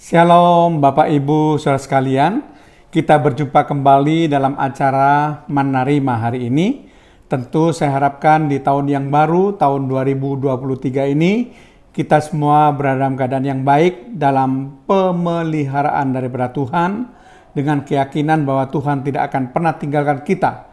Shalom Bapak Ibu Saudara sekalian, kita berjumpa kembali dalam acara Menerima hari ini. Tentu saya harapkan di tahun yang baru, tahun 2023 ini, kita semua berada dalam keadaan yang baik, dalam pemeliharaan daripada Tuhan, dengan keyakinan bahwa Tuhan tidak akan pernah tinggalkan kita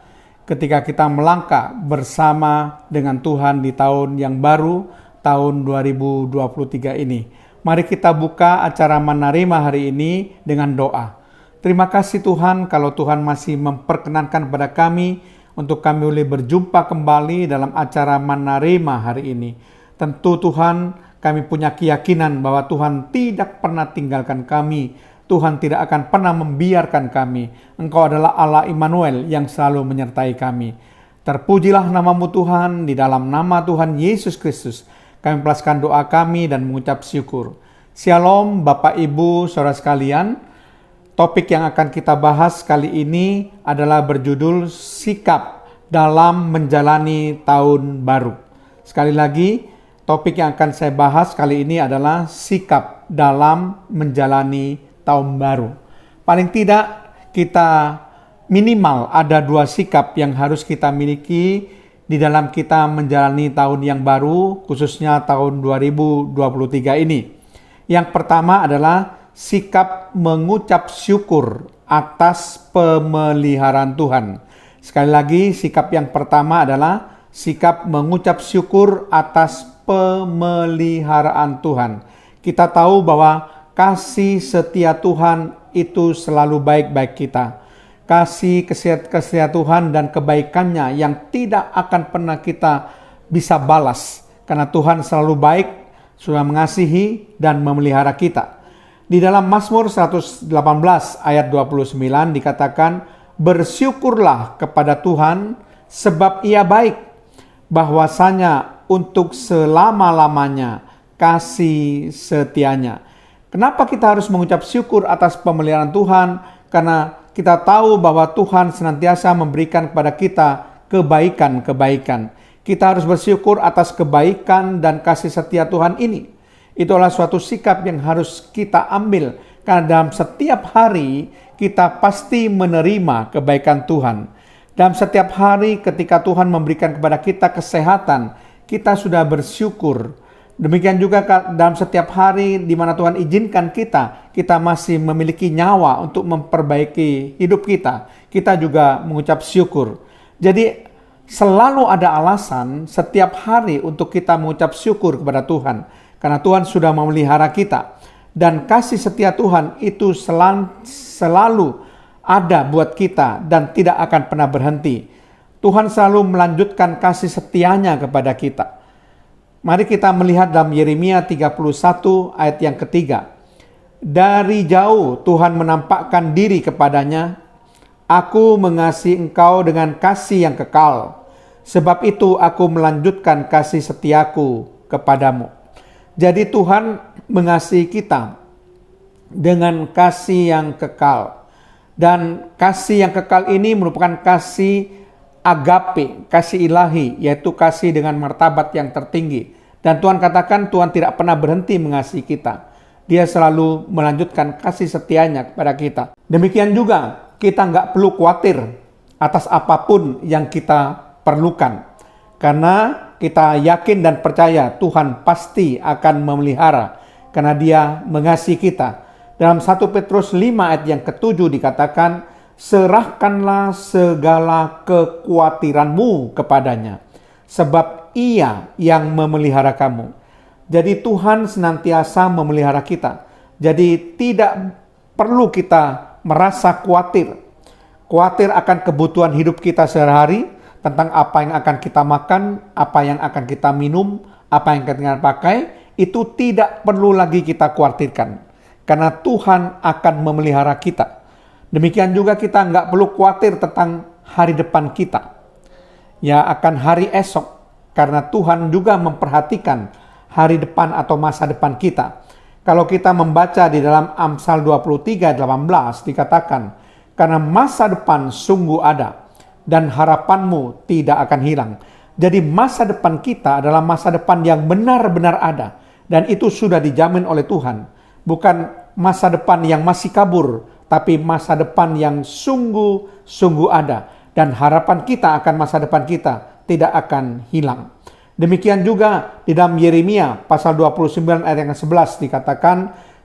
ketika kita melangkah bersama dengan Tuhan di tahun yang baru, tahun 2023 ini. Mari kita buka acara Menerima hari ini dengan doa. Terima kasih Tuhan kalau Tuhan masih memperkenankan kepada kami untuk kami boleh berjumpa kembali dalam acara Menerima hari ini. Tentu Tuhan, kami punya keyakinan bahwa Tuhan tidak pernah tinggalkan kami. Tuhan tidak akan pernah membiarkan kami. Engkau adalah Allah Immanuel yang selalu menyertai kami. Terpujilah namamu Tuhan, di dalam nama Tuhan Yesus Kristus kami melepaskan doa kami dan mengucap syukur. Shalom Bapak Ibu Saudara sekalian. Topik yang akan kita bahas kali ini adalah berjudul sikap dalam menjalani tahun baru. Sekali lagi, topik yang akan saya bahas kali ini adalah sikap dalam menjalani tahun baru. Paling tidak kita minimal ada 2 sikap yang harus kita miliki di dalam kita menjalani tahun yang baru, khususnya tahun 2023 ini. Yang pertama adalah sikap mengucap syukur atas pemeliharaan Tuhan. Sekali lagi, sikap yang pertama adalah sikap mengucap syukur atas pemeliharaan Tuhan. Kita tahu bahwa kasih setia Tuhan itu selalu baik-baik kita. Kasih kesetia Tuhan dan kebaikannya yang tidak akan pernah kita bisa balas. Karena Tuhan selalu baik, sudah mengasihi dan memelihara kita. Di dalam Mazmur 118 ayat 29 dikatakan, bersyukurlah kepada Tuhan sebab ia baik, bahwasanya untuk selama-lamanya kasih setianya. Kenapa kita harus mengucap syukur atas pemeliharaan Tuhan? Karena kita tahu bahwa Tuhan senantiasa memberikan kepada kita kebaikan-kebaikan. Kita harus bersyukur atas kebaikan dan kasih setia Tuhan ini. Itulah suatu sikap yang harus kita ambil. Karena dalam setiap hari kita pasti menerima kebaikan Tuhan. Dalam setiap hari ketika Tuhan memberikan kepada kita kesehatan, kita sudah bersyukur. Demikian juga dalam setiap hari di mana Tuhan izinkan kita masih memiliki nyawa untuk memperbaiki hidup kita. Kita juga mengucap syukur. Jadi selalu ada alasan setiap hari untuk kita mengucap syukur kepada Tuhan. Karena Tuhan sudah memelihara kita. Dan kasih setia Tuhan itu selalu ada buat kita dan tidak akan pernah berhenti. Tuhan selalu melanjutkan kasih setianya kepada kita. Mari kita melihat dalam Yeremia 31 ayat yang ketiga. Dari jauh Tuhan menampakkan diri kepadanya. Aku mengasihi engkau dengan kasih yang kekal. Sebab itu aku melanjutkan kasih setiaku kepadamu. Jadi Tuhan mengasihi kita dengan kasih yang kekal. Dan kasih yang kekal ini merupakan kasih agape, kasih ilahi, yaitu kasih dengan martabat yang tertinggi. Dan Tuhan katakan Tuhan tidak pernah berhenti mengasihi kita. Dia selalu melanjutkan kasih setianya kepada kita. Demikian juga kita nggak perlu khawatir atas apapun yang kita perlukan. Karena kita yakin dan percaya Tuhan pasti akan memelihara. Karena Dia mengasihi kita. Dalam 1 Petrus 5 ayat yang ke-7 dikatakan, serahkanlah segala kekhawatiranmu kepadanya, sebab Ia yang memelihara kamu. Jadi Tuhan senantiasa memelihara kita. Jadi tidak perlu kita merasa khawatir. Khawatir akan kebutuhan hidup kita sehari-hari, tentang apa yang akan kita makan, apa yang akan kita minum, apa yang akan kita pakai, itu tidak perlu lagi kita khawatirkan. Karena Tuhan akan memelihara kita. Demikian juga kita nggak perlu khawatir tentang hari depan kita. Ya akan hari esok. Karena Tuhan juga memperhatikan hari depan atau masa depan kita. Kalau kita membaca di dalam Amsal 23:18 dikatakan, karena masa depan sungguh ada dan harapanmu tidak akan hilang. Jadi masa depan kita adalah masa depan yang benar-benar ada. Dan itu sudah dijamin oleh Tuhan. Bukan masa depan yang masih kabur, tapi masa depan yang sungguh-sungguh ada. Dan harapan kita akan masa depan kita tidak akan hilang. Demikian juga di dalam Yeremia pasal 29 ayat yang ke-11 dikatakan,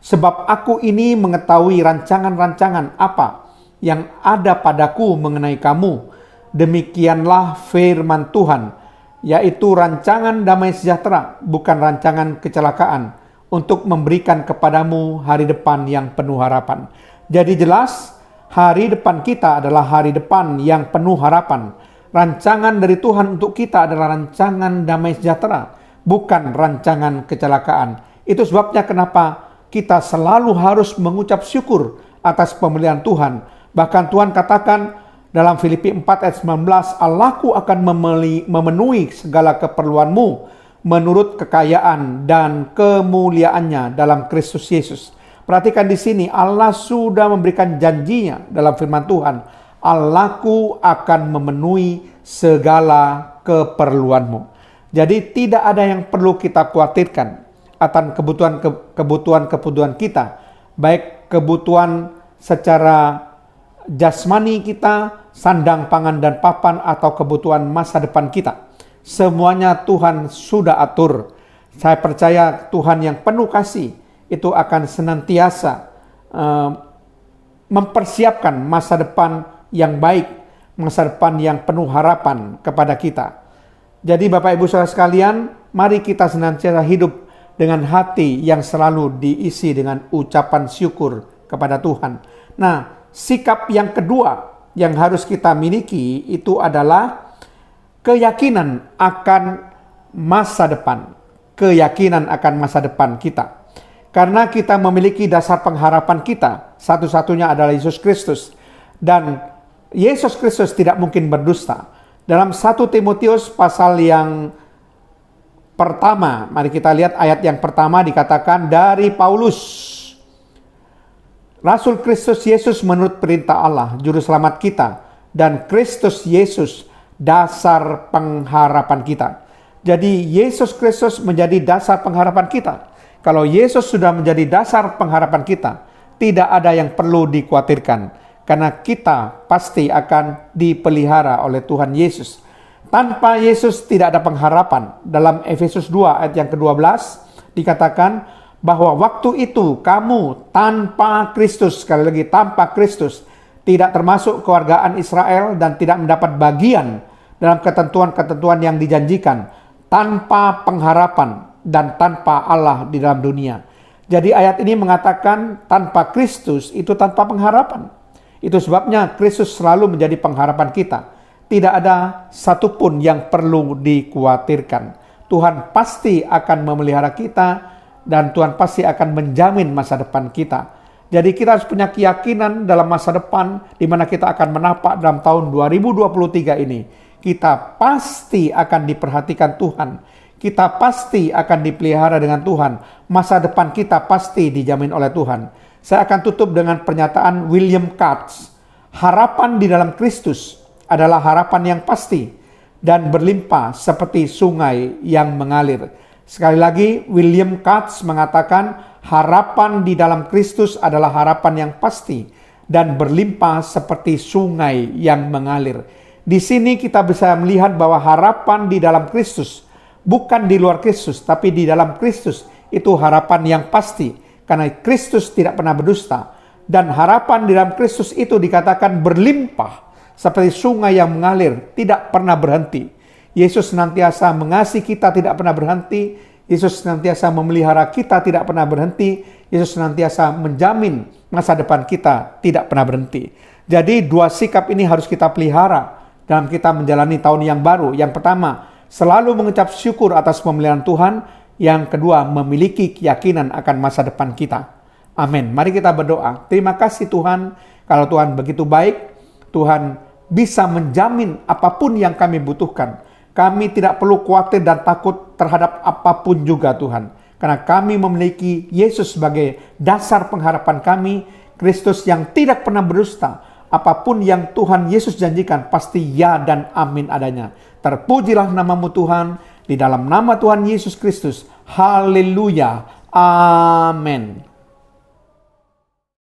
sebab aku ini mengetahui rancangan-rancangan apa yang ada padaku mengenai kamu. Demikianlah firman Tuhan, yaitu rancangan damai sejahtera, bukan rancangan kecelakaan, untuk memberikan kepadamu hari depan yang penuh harapan. Jadi jelas, hari depan kita adalah hari depan yang penuh harapan. Rancangan dari Tuhan untuk kita adalah rancangan damai sejahtera, bukan rancangan kecelakaan. Itu sebabnya kenapa kita selalu harus mengucap syukur atas pemeliharaan Tuhan. Bahkan Tuhan katakan dalam Filipi 4 ayat 19, Allahku akan memenuhi segala keperluanmu menurut kekayaan dan kemuliaannya dalam Kristus Yesus. Perhatikan di sini, Allah sudah memberikan janjinya dalam firman Tuhan. Allahku akan memenuhi segala keperluanmu. Jadi tidak ada yang perlu kita khawatirkan akan kebutuhan kita, baik kebutuhan secara jasmani kita, sandang, pangan, dan papan, atau kebutuhan masa depan kita. Semuanya Tuhan sudah atur. Saya percaya Tuhan yang penuh kasih itu akan senantiasa mempersiapkan masa depan yang baik, masa depan yang penuh harapan kepada kita. Jadi Bapak Ibu Saudara sekalian, mari kita senantiasa hidup dengan hati yang selalu diisi dengan ucapan syukur kepada Tuhan. Nah, sikap yang kedua yang harus kita miliki itu adalah keyakinan akan masa depan. Keyakinan akan masa depan kita. Karena kita memiliki dasar pengharapan kita, satu-satunya adalah Yesus Kristus. Dan Yesus Kristus tidak mungkin berdusta. Dalam 1 Timotius pasal yang pertama, mari kita lihat ayat yang pertama dikatakan, dari Paulus, Rasul Kristus Yesus menurut perintah Allah, Juru Selamat kita, dan Kristus Yesus dasar pengharapan kita. Jadi Yesus Kristus menjadi dasar pengharapan kita. Kalau Yesus sudah menjadi dasar pengharapan kita, tidak ada yang perlu dikhawatirkan. Karena kita pasti akan dipelihara oleh Tuhan Yesus. Tanpa Yesus tidak ada pengharapan. Dalam Efesus 2 ayat yang ke-12 dikatakan bahwa waktu itu kamu tanpa Kristus, sekali lagi tanpa Kristus, tidak termasuk kewargaan Israel dan tidak mendapat bagian dalam ketentuan-ketentuan yang dijanjikan, tanpa pengharapan dan tanpa Allah di dalam dunia. Jadi ayat ini mengatakan tanpa Kristus itu tanpa pengharapan. Itu sebabnya Kristus selalu menjadi pengharapan kita. Tidak ada satupun yang perlu dikhawatirkan. Tuhan pasti akan memelihara kita dan Tuhan pasti akan menjamin masa depan kita. Jadi kita harus punya keyakinan dalam masa depan di mana kita akan menapak dalam tahun 2023 ini. Kita pasti akan diperhatikan Tuhan. Kita pasti akan dipelihara dengan Tuhan. Masa depan kita pasti dijamin oleh Tuhan. Saya akan tutup dengan pernyataan William Katz. Harapan di dalam Kristus adalah harapan yang pasti dan berlimpah seperti sungai yang mengalir. Sekali lagi, William Katz mengatakan harapan di dalam Kristus adalah harapan yang pasti dan berlimpah seperti sungai yang mengalir. Di sini kita bisa melihat bahwa harapan di dalam Kristus, bukan di luar Kristus, tapi di dalam Kristus, itu harapan yang pasti. Karena Kristus tidak pernah berdusta. Dan harapan di dalam Kristus itu dikatakan berlimpah. Seperti sungai yang mengalir, tidak pernah berhenti. Yesus senantiasa mengasihi kita, tidak pernah berhenti. Yesus senantiasa memelihara kita, tidak pernah berhenti. Yesus senantiasa menjamin masa depan kita, tidak pernah berhenti. Jadi dua sikap ini harus kita pelihara dalam kita menjalani tahun yang baru. Yang pertama, selalu mengucap syukur atas pemeliharaan Tuhan. Yang kedua, memiliki keyakinan akan masa depan kita. Amin. Mari kita berdoa. Terima kasih Tuhan, kalau Tuhan begitu baik, Tuhan bisa menjamin apapun yang kami butuhkan. Kami tidak perlu khawatir dan takut terhadap apapun juga Tuhan. Karena kami memiliki Yesus sebagai dasar pengharapan kami, Kristus yang tidak pernah berdusta. Apapun yang Tuhan Yesus janjikan pasti ya dan amin adanya. Terpujilah namamu Tuhan. Di dalam nama Tuhan Yesus Kristus. Haleluya. Amin.